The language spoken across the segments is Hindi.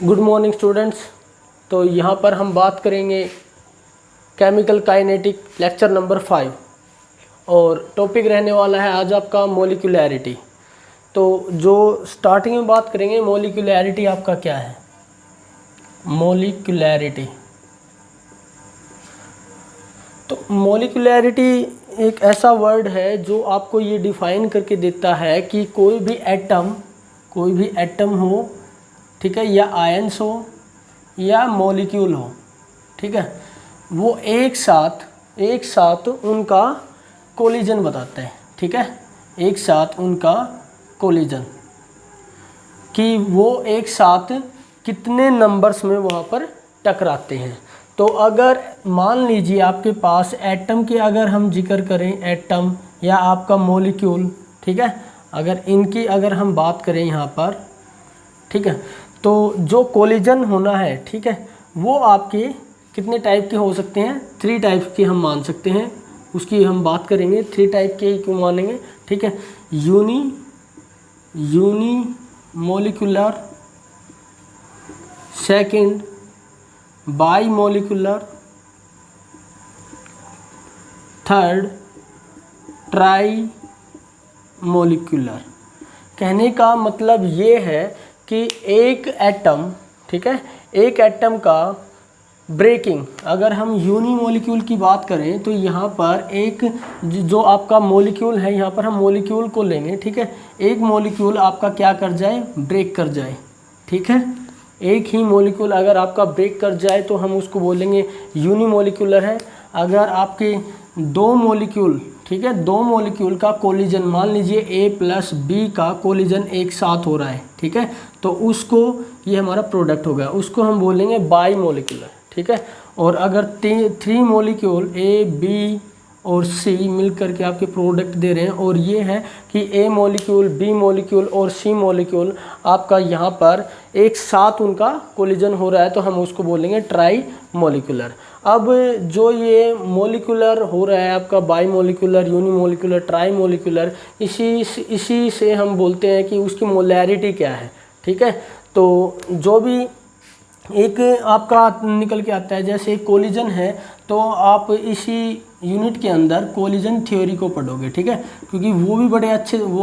Good morning students. तो यहाँ पर हम बात करेंगे केमिकल काइनेटिक लेक्चर नंबर 5 और टॉपिक रहने वाला है आज आपका मोलिकुलैरिटी। तो जो स्टार्टिंग में बात करेंगे मोलिकुलैरिटी आपका क्या है। मोलिकुलैरिटी, तो मोलिकुलैरिटी एक ऐसा वर्ड है जो आपको ये डिफाइन करके देता है कि कोई भी एटम हो, ठीक है, या आयंस हो या मॉलिक्यूल हो, ठीक है, वो एक साथ उनका कोलिजन बताते हैं, ठीक है, एक साथ उनका कोलिजन कि वो एक साथ कितने नंबर्स में वहाँ पर टकराते हैं। तो अगर मान लीजिए आपके पास एटम के अगर हम जिक्र करें, एटम या आपका मॉलिक्यूल, ठीक है, अगर इनकी अगर हम बात करें यहाँ पर, ठीक है, तो जो कोलिजन होना है, ठीक है, वो आपके कितने टाइप के हो सकते हैं, 3 टाइप के हम मान सकते हैं। उसकी हम बात करेंगे, 3 टाइप के क्यों मानेंगे, ठीक है। Unimolecular, second bimolecular, third trimolecular. कहने का मतलब ये है कि एक एटम, ठीक है, एक एटम का ब्रेकिंग, अगर हम यूनी मॉलिक्यूल की बात करें तो यहाँ पर एक जो आपका मॉलिक्यूल है, यहाँ पर हम मॉलिक्यूल को लेंगे, ठीक है, एक मॉलिक्यूल आपका क्या कर जाए, ब्रेक कर जाए, ठीक है, एक ही मॉलिक्यूल अगर आपका ब्रेक कर जाए तो हम उसको बोलेंगे यूनी मॉलिक्यूलर है। अगर आपके 2 मॉलिक्यूल, ठीक है, 2 मॉलिक्यूल का कोलिजन, मान लीजिए A प्लस B का कोलिजन एक साथ हो रहा है, ठीक है, तो उसको, ये हमारा प्रोडक्ट हो गया, उसको हम बोलेंगे बाई मॉलिक्यूलर, ठीक है। और अगर 3 मॉलिक्यूल A B और C मिल करके आपके प्रोडक्ट दे रहे हैं और ये है कि A मॉलिक्यूल, B मॉलिक्यूल और C मॉलिक्यूल आपका यहाँ पर एक साथ उनका कोलिजन हो रहा है, तो हम उसको बोलेंगे ट्राई मॉलिक्यूलर। अब जो ये मॉलिक्यूलर हो रहा है आपका bimolecular, unimolecular, trimolecular, इसी से हम बोलते हैं कि उसकी मोलैरिटी क्या है, ठीक है। तो जो भी एक आपका निकल के आता है, जैसे कोलिजन है, तो आप इसी यूनिट के अंदर कोलिजन थ्योरी को पढ़ोगे, ठीक है, क्योंकि वो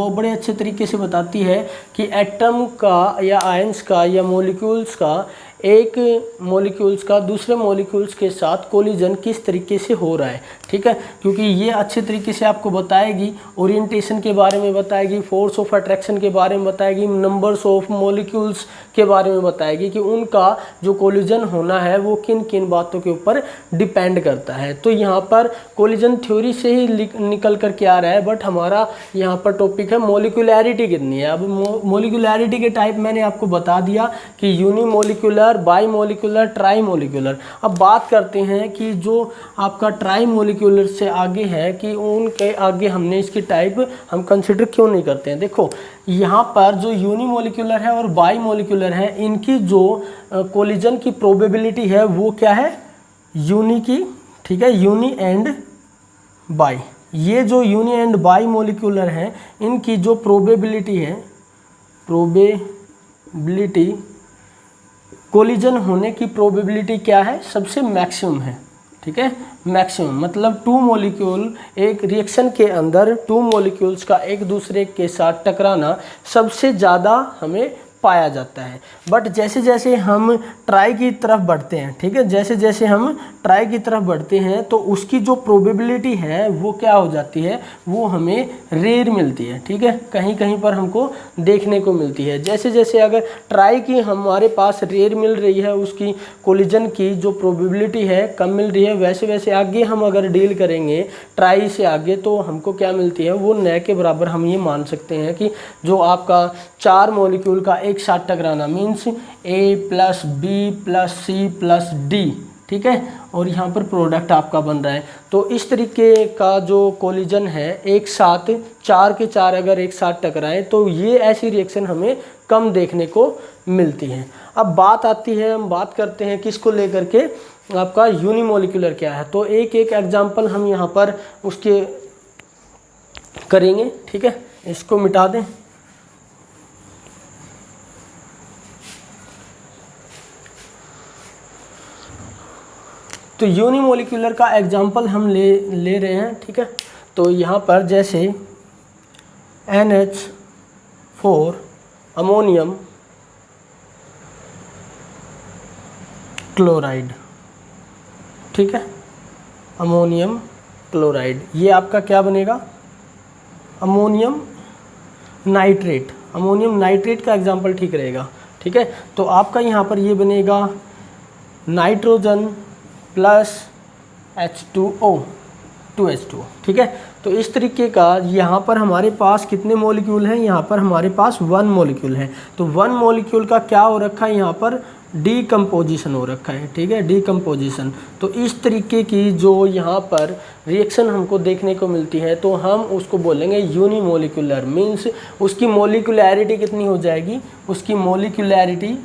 बड़े अच्छे तरीके से बताती है कि एटम का या आयंस का या मॉलिक्यूल्स का, एक मॉलिक्यूल्स का दूसरे मॉलिक्यूल्स के साथ कोलिजन किस तरीके से हो रहा है, ठीक है, क्योंकि ये अच्छे तरीके से आपको बताएगी, ओरिएंटेशन के बारे में बताएगी, फोर्स ऑफ अट्रैक्शन के बारे में बताएगी, नंबर्स ऑफ मॉलिक्यूल्स के बारे में बताएगी कि उनका जो कोलिजन होना है वो किन किन बातों के ऊपर डिपेंड करता है। तो यहाँ पर कोलिजन थ्योरी से ही निकल कर के आ रहा है, बट हमारा यहाँ पर टॉपिक है मोलिकुलैरिटी कितनी है। अब मोलिकुलैरिटी के टाइप मैंने आपको बता दिया कि unimolecular, bimolecular, trimolecular. अब बात करते हैं कि जो आपका ट्राई मोलिकुलर से आगे है, कि उनके आगे हमने इसकी टाइप हम कंसिडर क्यों नहीं करते हैं। देखो यहाँ पर जो यूनी मोलिकुलर है और बाई मोलिकुलर है, इनकी जो कोलिजन की प्रोबेबिलिटी है वो क्या है, यूनी की, ठीक है, यूनी एंड बाई। ये जो यूनी एंड बाई मोलिकुलर हैं, इनकी जो प्रोबेबिलिटी है, प्रोबेबिलिटी कोलिजन होने की प्रोबेबिलिटी क्या है, सबसे मैक्सिमम है, ठीक है, मैक्सिमम मतलब 2 मॉलिक्यूल एक रिएक्शन के अंदर 2 मॉलिक्यूल्स का एक दूसरे के साथ टकराना सबसे ज़्यादा हमें पाया जाता है। बट जैसे जैसे हम ट्राई की तरफ बढ़ते हैं, ठीक है, जैसे जैसे हम ट्राई की तरफ बढ़ते हैं तो उसकी जो प्रोबेबिलिटी है वो क्या हो जाती है, वो हमें रेयर मिलती है, ठीक है, कहीं कहीं पर हमको देखने को मिलती है। जैसे जैसे अगर ट्राई की हमारे पास रेयर मिल रही है, उसकी कोलिजन की जो प्रोबेबिलिटी है कम मिल रही है, वैसे वैसे आगे हम अगर डील करेंगे ट्राई से आगे तो हमको क्या मिलती है, वो न के बराबर हम ये मान सकते हैं कि जो आपका 4 मॉलिक्यूल का एक साथ टकराना means A plus B plus C plus D, ठीक है, और यहाँ पर प्रोडक्ट आपका बन रहा है। तो इस तरीके का जो कोलिजन है, एक साथ 4 के 4 अगर एक साथ टकराएं तो ये ऐसी रिएक्शन हमें कम देखने को मिलती है। अब बात आती है, हम बात करते हैं किसको लेकर के, आपका यूनिमोलिकुलर क्या है। तो एक एक एग्जांपल हम यहाँ पर उसके करेंगे, ठीक है, इसको मिटा दें। तो यूनिमोलिकुलर का एग्जांपल हम ले रहे हैं, ठीक है। तो यहाँ पर जैसे NH4 अमोनियम क्लोराइड, ठीक है, अमोनियम क्लोराइड, ये आपका क्या बनेगा, अमोनियम नाइट्रेट। अमोनियम नाइट्रेट का एग्जांपल ठीक रहेगा, ठीक है। तो आपका यहाँ पर ये बनेगा नाइट्रोजन प्लस H2O, 2H2O, ठीक है। तो इस तरीके का यहाँ पर हमारे पास कितने मॉलिक्यूल हैं, यहाँ पर हमारे पास 1 मॉलिक्यूल है। तो 1 मॉलिक्यूल का क्या हो रखा है, यहाँ पर डीकम्पोजिशन हो रखा है, ठीक है, डीकम्पोजिशन। तो इस तरीके की जो यहाँ पर रिएक्शन हमको देखने को मिलती है तो हम उसको बोलेंगे यूनिमोलिकुलर, मीन्स उसकी मोलिकुलैरिटी कितनी हो जाएगी, उसकी मोलिकुलैरिटी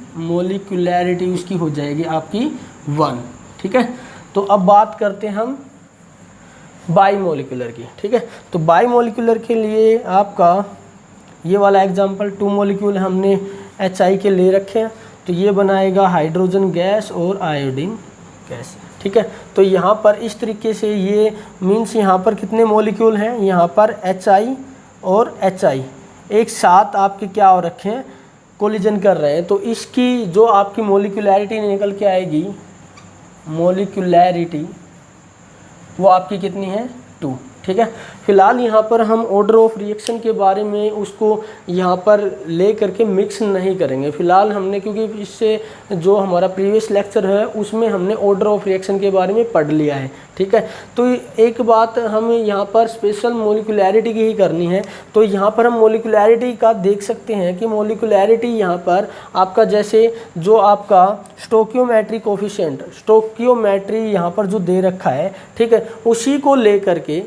उसकी हो जाएगी आपकी 1, ठीक है। तो अब बात करते हैं हम बाईमोलिकुलर की, ठीक है। तो बाईमोलिकुलर के लिए आपका ये वाला एग्जांपल 2 मॉलिक्यूल हमने HI के ले रखे हैं, तो ये बनाएगा हाइड्रोजन गैस और आयोडीन गैस, ठीक है। तो यहाँ पर इस तरीके से ये मीन्स यहाँ पर कितने मॉलिक्यूल हैं, यहाँ पर HI और HI एक साथ आपके क्या हो रखे हैं, कोलिजन कर रहे हैं। तो इसकी जो आपकी मोलिकुलैरिटी निकल के आएगी, मोलिकुलैरिटी वो आपकी कितनी है, 2, ठीक है। फिलहाल यहाँ पर हम ऑर्डर ऑफ रिएक्शन के बारे में उसको यहाँ पर ले करके मिक्स नहीं करेंगे फिलहाल हमने, क्योंकि इससे जो हमारा प्रीवियस लेक्चर है उसमें हमने ऑर्डर ऑफ रिएक्शन के बारे में पढ़ लिया है, ठीक है। तो एक बात हमें यहाँ पर स्पेशल मोलिकुलैरिटी की ही करनी है। तो यहाँ पर हम मोलिकुलैरिटी का देख सकते हैं कि मोलिकुलैरिटी यहाँ पर आपका जैसे जो आपका स्टोकियोमेट्री कोफिशिएंट, स्टोकियोमेट्री यहाँ पर जो दे रखा है, ठीक है, उसी को ले करके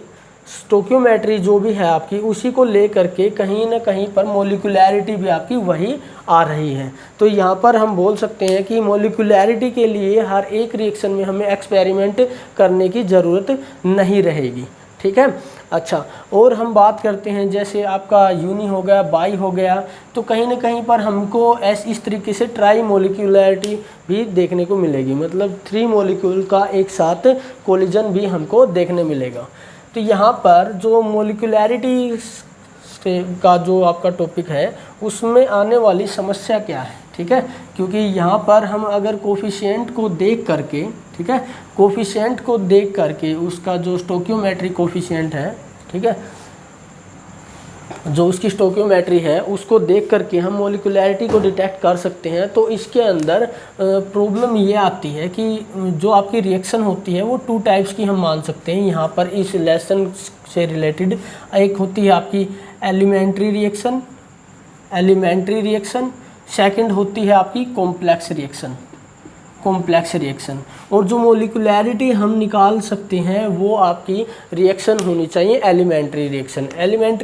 स्टोकियोमेट्री जो भी है आपकी उसी को ले करके कहीं ना कहीं पर मोलिकुलैरिटी भी आपकी वही आ रही है। तो यहाँ पर हम बोल सकते हैं कि मोलिकुलैरिटी के लिए हर एक रिएक्शन में हमें एक्सपेरिमेंट करने की ज़रूरत नहीं रहेगी, ठीक है। अच्छा, और हम बात करते हैं जैसे आपका यूनी हो गया, बाई हो गया, तो कहीं ना कहीं पर हमको इस तरीके से ट्राई मोलिकुलैरिटी भी देखने को मिलेगी, मतलब 3 मॉलिक्यूल का एक साथ कोलिजन भी हमको देखने मिलेगा। तो यहाँ पर जो मोलिकुलैरिटी का जो आपका टॉपिक है उसमें आने वाली समस्या क्या है, ठीक है, क्योंकि यहाँ पर हम अगर कोफिशिएंट को देख करके, ठीक है, कोफिशिएंट को देख करके उसका जो स्टोकियोमेट्री कोफिशिएंट है, ठीक है, जो उसकी स्टोकियोमेट्री है उसको देख करके हम मोलिकुलैरिटी को डिटेक्ट कर सकते हैं। तो इसके अंदर प्रॉब्लम ये आती है कि जो आपकी रिएक्शन होती है वो 2 टाइप्स की हम मान सकते हैं। यहाँ पर इस लेसन से रिलेटेड एक होती है आपकी एलिमेंट्री रिएक्शन, सेकंड होती है आपकी कॉम्प्लेक्स रिएक्शन। और जो मोलिकुलैरिटी हम निकाल सकते हैं वो आपकी रिएक्शन होनी चाहिए एलिमेंट्री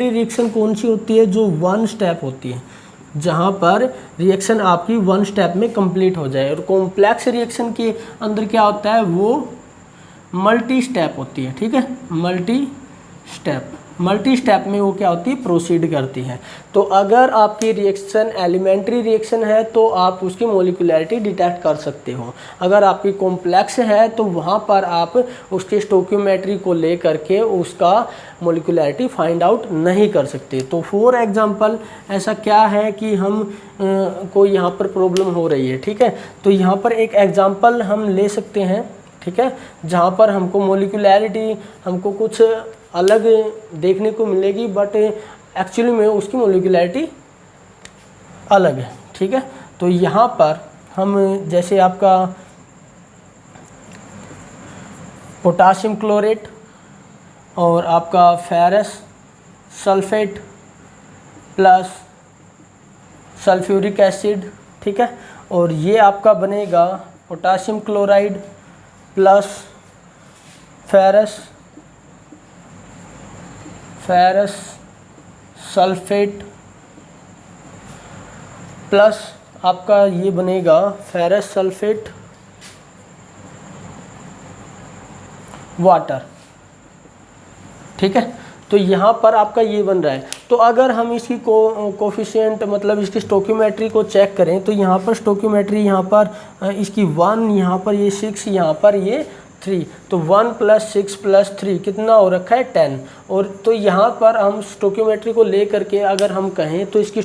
रिएक्शन कौन सी होती है, जो 1 स्टेप होती है, जहाँ पर रिएक्शन आपकी 1 स्टेप में कंप्लीट हो जाए। और कॉम्प्लेक्स रिएक्शन के अंदर क्या होता है, वो मल्टी स्टेप होती है, ठीक है, मल्टी स्टेप में वो क्या होती है, प्रोसीड करती है। तो अगर आपकी रिएक्शन एलिमेंट्री रिएक्शन है तो आप उसकी मोलिकुलैरिटी डिटेक्ट कर सकते हो। अगर आपकी कॉम्प्लेक्स है तो वहाँ पर आप उसके स्टोकियोमेट्री को ले करके उसका मोलिकुलैरिटी फाइंड आउट नहीं कर सकते। तो फॉर एग्जांपल ऐसा क्या है कि हम को यहाँ पर प्रॉब्लम हो रही है, ठीक है। तो यहाँ पर एक एग्जांपल हम ले सकते हैं, ठीक है, जहाँ पर हमको मोलिकुलैरिटी हमको कुछ अलग देखने को मिलेगी, बट एक्चुअली में उसकी मोलिकुलैरिटी अलग है, ठीक है। तो यहाँ पर हम जैसे आपका पोटाशियम क्लोरेट और आपका ferrous sulphate plus sulphuric acid, ठीक है, और ये आपका बनेगा potassium chloride plus ferrous sulphate plus आपका ये बनेगा फेरस सल्फेट वाटर, ठीक है। तो यहाँ पर आपका ये बन रहा है। तो अगर हम इसकी कोफिशिएंट मतलब इसकी स्टोकियोमेट्री को चेक करें तो यहाँ पर स्टोकियोमेट्री यहाँ पर इसकी 1, यहाँ पर ये 6, यहाँ पर ये 3, तो 1 + 6 + 3 कितना हो रखा है 10। और तो यहाँ पर हम स्टोकियोमेट्री को ले करके अगर हम कहें तो इसकी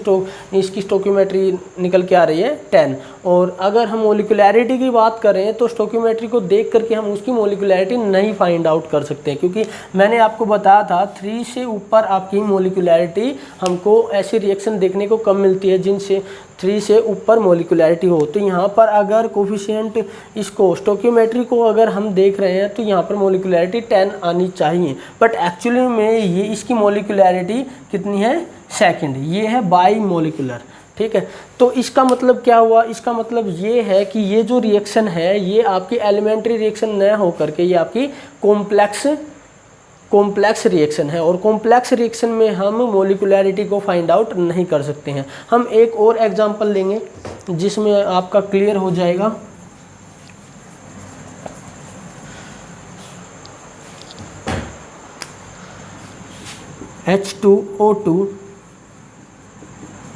स्टोकियोमेट्री निकल के आ रही है 10। और अगर हम मोलिकुलैरिटी की बात करें तो स्टोकियोमेट्री को देख करके हम उसकी मोलिकुलैरिटी नहीं फाइंड आउट कर सकते हैं, क्योंकि मैंने आपको बताया था 3 से ऊपर आपकी मोलिकुलैरिटी हमको ऐसी रिएक्शन देखने को कम मिलती है जिनसे 3 से ऊपर मोलिकुलैरिटी हो। तो यहाँ पर अगर कोफिशिएंट इसको स्टोकियोमेट्री को अगर हम देख रहे हैं तो यहाँ पर मोलिकुलैरिटी 10 आनी चाहिए, बट एक्चुअली में ये इसकी मोलिकुलैरिटी कितनी है, सेकंड, ये है बाई मोलिकुलर। ठीक है, तो इसका मतलब क्या हुआ, इसका मतलब ये है कि ये जो रिएक्शन है ये आपकी एलिमेंट्री रिएक्शन न हो करके ये आपकी कॉम्प्लेक्स रिएक्शन है। और कॉम्प्लेक्स रिएक्शन में हम मोलिकुलैरिटी को फाइंड आउट नहीं कर सकते हैं। हम एक और एग्जांपल लेंगे जिसमें आपका क्लियर हो जाएगा। H2O2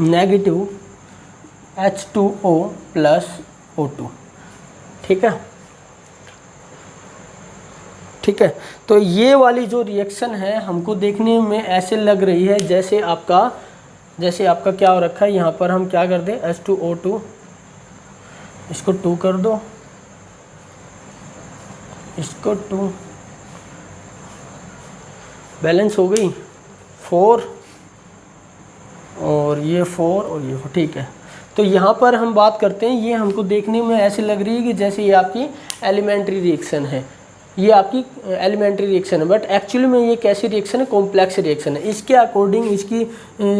negative H2O + O2। ठीक है, ठीक है, तो ये वाली जो रिएक्शन है हमको देखने में ऐसे लग रही है जैसे आपका क्या हो रखा है। यहाँ पर हम क्या कर दें, H2O2 इसको 2 कर दो, इसको 2, बैलेंस हो गई 4 और ये 4 और ये 4। ठीक है, तो यहाँ पर हम बात करते हैं, ये हमको देखने में ऐसे लग रही है कि जैसे ये आपकी एलिमेंट्री रिएक्शन है, ये आपकी एलिमेंट्री रिएक्शन है, बट एक्चुअली में ये कैसी रिएक्शन है, कॉम्प्लेक्स रिएक्शन है। इसके अकॉर्डिंग इसकी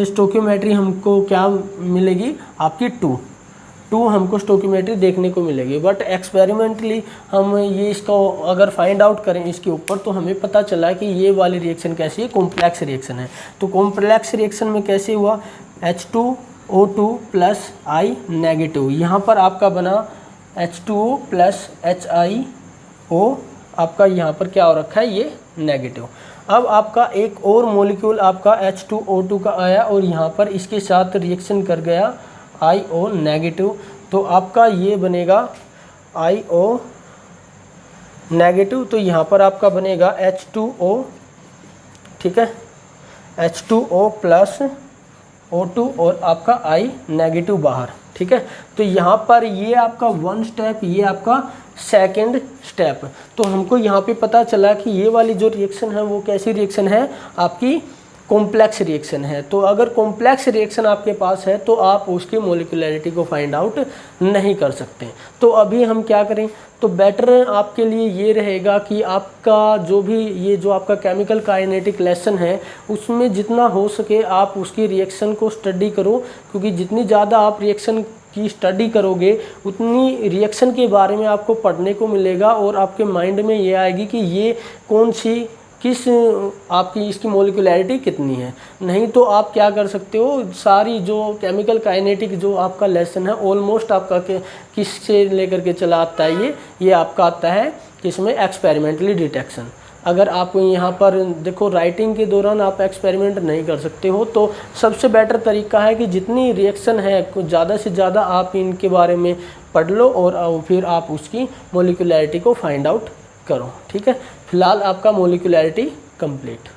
स्टोकियोमेट्री हमको क्या मिलेगी, आपकी 2 हमको स्टोकियोमेट्री देखने को मिलेगी। बट एक्सपेरिमेंटली हम ये इसको अगर फाइंड आउट करें इसके ऊपर तो हमें पता चला कि ये वाली रिएक्शन कैसी है, कॉम्प्लेक्स रिएक्शन है। तो कॉम्प्लेक्स रिएक्शन में कैसे हुआ, H2O2 + I नेगेटिव, यहाँ पर आपका बना H2O + HIO, आपका यहाँ पर क्या हो रखा है, ये नेगेटिव। अब आपका एक और मॉलिक्यूल आपका H2O2 का आया और यहाँ पर इसके साथ रिएक्शन कर गया IO नेगेटिव, तो आपका ये बनेगा IO नेगेटिव। तो यहाँ पर आपका बनेगा H2O, ठीक है, H2O + O2 और आपका I नेगेटिव बाहर। ठीक है, तो यहाँ पर ये आपका 1 स्टेप, ये आपका सेकंड स्टेप। तो हमको यहाँ पे पता चला कि ये वाली जो रिएक्शन है वो कैसी रिएक्शन है, आपकी कॉम्प्लेक्स रिएक्शन है। तो अगर कॉम्प्लेक्स रिएक्शन आपके पास है तो आप उसकी मोलिकुलैरिटी को फाइंड आउट नहीं कर सकते। तो अभी हम क्या करें, तो बेटर आपके लिए ये रहेगा कि आपका जो भी ये जो आपका केमिकल काइनेटिक लेसन है उसमें जितना हो सके आप उसकी रिएक्शन को स्टडी करो, क्योंकि जितनी ज़्यादा आप रिएक्शन की स्टडी करोगे उतनी रिएक्शन के बारे में आपको पढ़ने को मिलेगा और आपके माइंड में ये आएगी कि ये कौन सी किस आपकी इसकी मोलिकुलैरिटी कितनी है। नहीं तो आप क्या कर सकते हो, सारी जो केमिकल काइनेटिक जो आपका लेसन है ऑलमोस्ट आपका किस से लेकर के चला आता है, ये आपका आता है किसमें, एक्सपेरिमेंटली डिटेक्शन। अगर आप यहाँ पर देखो राइटिंग के दौरान आप एक्सपेरिमेंट नहीं कर सकते हो, तो सबसे बेटर तरीका है कि जितनी रिएक्शन है ज़्यादा से ज़्यादा आप इनके बारे में पढ़ लो और फिर आप उसकी मोलिकुलैरिटी को फाइंड आउट करो। ठीक है, फिलहाल आपका मोलिकुलैरिटी कंप्लीट।